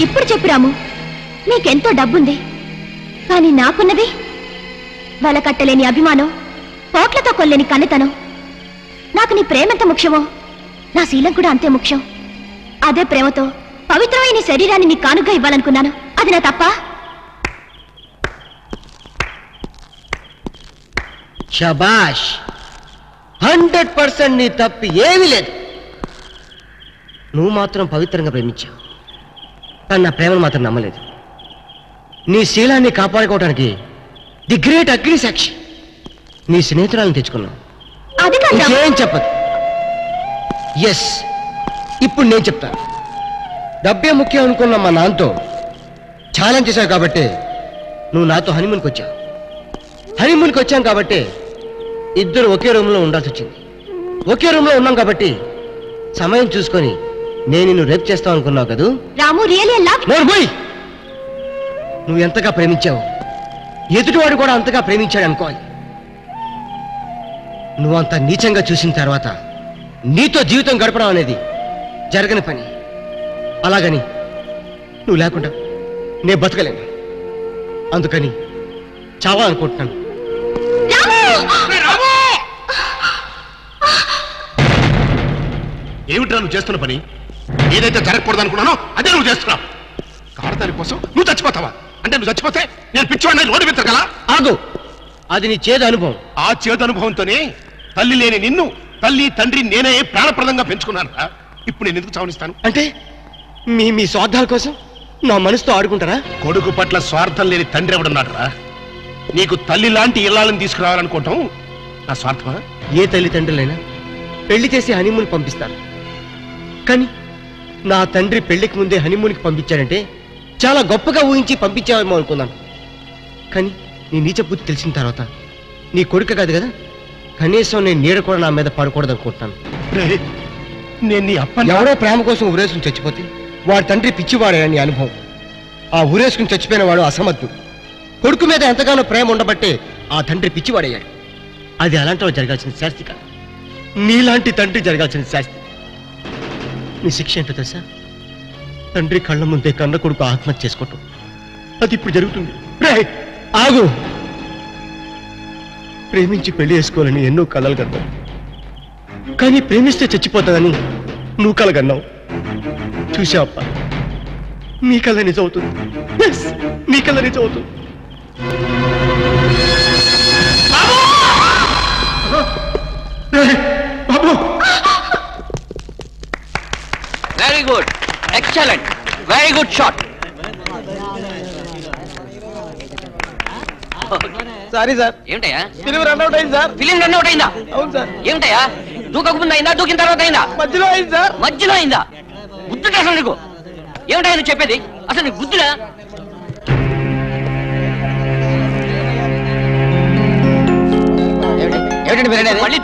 ఇప్పుడు చెప్పు రాము, నీకెంతో డబ్బుంది, కానీ నాకున్నది వెలకట్టలేని అభిమానం, కోట్లతో కొల్లేని కన్నెతనం. నాకు నీ ప్రేమెంత ముఖ్యమో నా శీలం కూడా అంతే ముఖ్యం. అదే ప్రేమతో పవిత్రమైన శరీరాన్ని నీ కానుగా ఇవ్వాలనుకున్నాను. అది నా తప్ప? శబాష్, 100% నీ తప్పు ఏమీ లేదు. నువ్వు మాత్రం పవిత్రంగా ప్రేమించావు, కానీ నా ప్రేమను మాత్రం నమ్మలేదు. నీ శీలాన్ని కాపాడుకోవడానికి ది గ్రేట్ అగ్ని సాక్షి నీ స్నేహితురాలను తెచ్చుకున్నావు. ఏం చెప్పదు. ఎస్, ఇప్పుడు నేను చెప్తాను. డబ్బే ముఖ్యం అనుకున్న మా నాన్నతో ఛాలెంజ్ చేశావు కాబట్టి నువ్వు నాతో హనీమూన్కి వచ్చావు. హనీమూన్కి వచ్చాం కాబట్టి ఇద్దరు ఒకే రూమ్లో ఉండాల్సి వచ్చింది. ఒకే రూమ్లో ఉన్నాం కాబట్టి సమయం చూసుకొని నేను నిన్ను రేప్ చేస్తావు అనుకున్నావు కదా రాము. నువ్వు ఎంతగా ప్రేమించావు, ఎదుటివాడు కూడా అంతగా ప్రేమించాడు అనుకోవాలి. నువ్వు అంత నీచంగా చూసిన తర్వాత నీతో జీవితం గడపడం అనేది జరగని పని. అలాగని నువ్వు లేకుండా నేను బతకలేను. అందుకని చావాలనుకుంటున్నాను. ఏమిట్రా నువ్వు చేస్తున్న పని? ఏదైతే జరగకూడదు అనుకున్నానో అదే నువ్వు చేస్తున్నావు. కాడదాని కోసం నువ్వు చచ్చిపోతావా? అంటే నువ్వు చచ్చిపోతే నేను పిచ్చివాడిని రోడ్డు పెత్తగల? ఆగు, అది నీ చేదు అనుభవం. ఆ చేదు అనుభవంతోనే తల్లి లేని నిన్ను తల్లి తండ్రి నేనే ప్రాణప్రదంగా పెంచుకున్నాను. ఇప్పుడు నేను ఎందుకు చావనిస్తాను? అంటే మీ స్వార్థాల కోసం నా మనసుతో ఆడుకుంటారా? కొడుకు పట్ల స్వార్థం లేని తండ్రి ఎవడున్నాడు రా? నీకు తల్లి లాంటి ఇళ్ళాలను తీసుకురావాలనుకోవటం నా స్వార్థమా? ఏ తల్లిదండ్రులైనా పెళ్లి చేసి హనీమూన్ పంపిస్తారు, కానీ నా తండ్రి పెళ్లికి ముందే హనీమూన్కి పంపించాడంటే చాలా గొప్పగా ఊహించి పంపించావేమో అనుకున్నాను. కానీ నీ నీచ బుద్ధి తెలిసిన తర్వాత నీ కొడుకు కాదు కదా, కనీసం నేను నీడ కూడా నా మీద పడకూడదు అనుకుంటున్నాను. నేను నీ అప్ప ఎవరో ప్రేమ కోసం ఊరేసుకుని చచ్చిపోతే వాడి తండ్రి పిచ్చివాడని అనుభవం. ఆ ఊరేసుకుని చచ్చిపోయిన వాడు అసమర్థుడు. కొడుకు మీద ఎంతగానో ప్రేమ ఉండబట్టే ఆ తండ్రి పిచ్చివాడయ్యాడు. అది అలాంటి వాడు జరగాల్సిన శాస్తి కాదు, నీలాంటి తండ్రి జరగాల్సిన శాస్తి. నీ శిక్ష ఏంటో తెలుసా? తండ్రి కళ్ళ ముందే కన్న కొడుకు ఆత్మహత్య చేసుకోవటం. అది ఇప్పుడు జరుగుతుంది. ఆగు. ప్రేమించి పెళ్లి చేసుకోవాలని ఎన్నో కలలు కన్నావు, కానీ ప్రేమిస్తే చచ్చిపోతుందని నువ్వు కలగన్నావు. చూసావప్ప, నీ కళ నిజం అవుతుంది. నీ కళ నిజం అవుతుంది. Very good, excellent, very good shot. Sorry sir. ఏమిటయ్యా? ఫిలిం రన్అట్ అయింది సార్. ఫిలిం రన్అట్ అయిందా? అవును సార్. ఏమిటయ్యా? దూకక ముందు అయిందా, దూకిన తర్వాత అయిందా? మధ్యలో అయింది సార్. మధ్యలో అయిందా? బుద్ధుడు అసలు నీకు ఏమిటయ్యా నువ్వు చెప్పేది? అసలు నీకు బుద్ధుడా? మళ్ళీ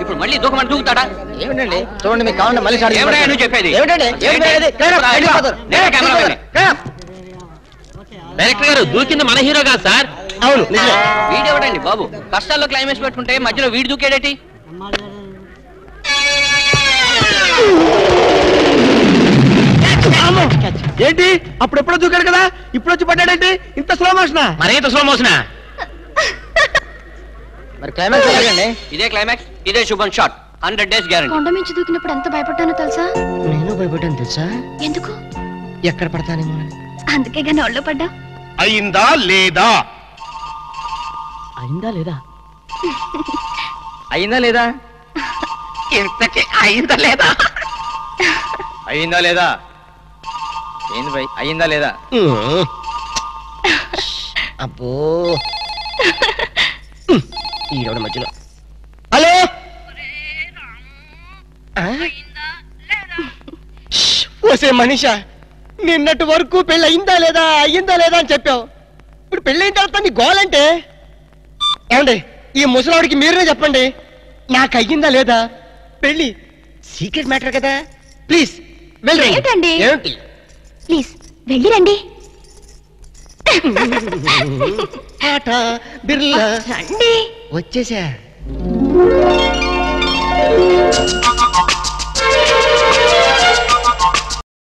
ఇప్పుడు మళ్ళీ దూకమని దూకుతాడా? ఏమిటండి చూడండి, మీకు కావాలంటే మళ్ళీ ఏమిటయ్యా నువ్వు చెప్పేది? డైరెక్టర్ గారు, దూకింది మన హీరో కాదు సార్. అవును, నిజమే. వీడెవడండి బాబు? కష్టాల్లో క్లైమాక్స్ పెట్టుకుంటే మధ్యలో వీడు దూకేడేటి? ఏంటి అప్పుడెప్పుడో దూకాడు కదా, ఇప్పుడు వచ్చి పడ్డాడేంటి? ఇంత స్లో మోషనా? మరేంత స్లో మోషనా? మరి క్లైమాక్స్ ఎలాగండి? ఇదే క్లైమాక్స్, ఇదే శుభం షాట్. 100 days guarantee. కొండ మించి దూకినప్పుడు ఎంత భయపడ్డానో తెలుసా? నేను భయపడ్డాను తెలుసా? ఎందుకు? ఎక్కడ పడతానేమో. అందుకే గానీ ఒళ్ళో పడ్డా. అయిందా లేదా? అయిందా లేదా? అయిందా లేదా? ఇంతకీ అయిందా లేదా? అయిందా లేదా? ఏంది భయ్, అయిందా లేదా? అబ్బో, ఈరోడు మధ్యలో. హలో, ఓసే మనీషా, నిన్నటి వరకు పెళ్ళి అయిందా లేదా అని చెప్పావు. ఇప్పుడు పెళ్ళి అయిన తర్వాత నీ గోలంటే ఏమండి? ఈ ముసలాడికి మీరే చెప్పండి, నాకు అయ్యిందా లేదా పెళ్ళి. సీక్రెట్ మ్యాటర్ కదా, ప్లీజ్ ఏంటండి? ఏమిటి? ప్లీజ్ వెళ్ళిరండి. బిర్లా రండి. వచ్చేసా.